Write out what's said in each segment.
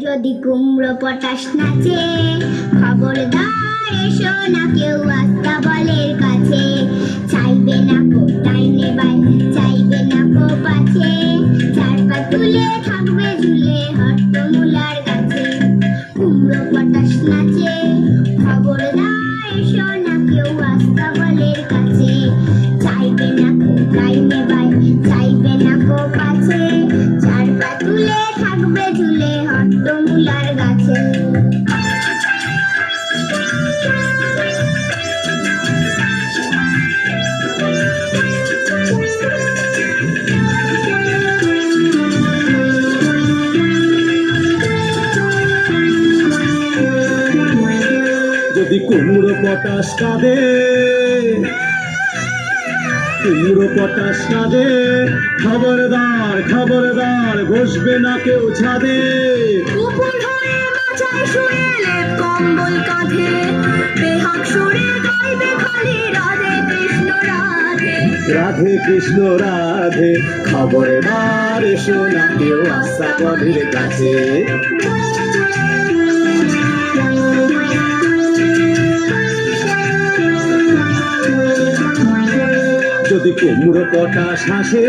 যদি কুমড়ো পটাশ নাচে, খবরদার এসো না কেউ আস্তা বলের কাছে। চাইবে না কো ডাইনে বাই, চাইবে না কো পাছে, চার পা তুলে থাকবে ঝুলে হট্টমূলার গাছে। কুমড়ো পটাশ নাচে, খবরদার এসো না কেউ আস্তা বলের কাছে। চাইবে না কো ডাইনে বাই, চাইবে না কো পাছে, চার পা তুলে থাকবে ঝুলে হট্টমূলার গাছে। যদি কুমড়ো পটাশ কাঁদে, কুমড়ো পটাশ কাঁদে, খবরদার খবরদার বসবে না কেউ ছাদে। উপর হয়ে মাচায় শুয়ে লেপ কম্বল কাঁধে, বেহাগ সুরে গাইবে খালি রাধে কৃষ্ণ রাধে। রাধে কৃষ্ণ রাধে, খবরদার এসো না কেউ আস্তা বলের কাছে। যদি কুমড়ো পটাশ হাসে,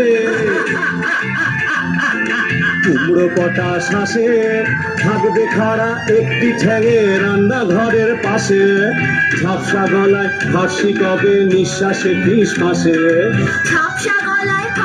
কুমড়ো পটাশ হাসে, থাকবে খাড়া একটি ঠ্যাঙে রান্নাঘরের পাশে। ঝাপসা গলায় হাসি কবে নিঃশ্বাসে ফিস ফাঁসে। ঝাপসা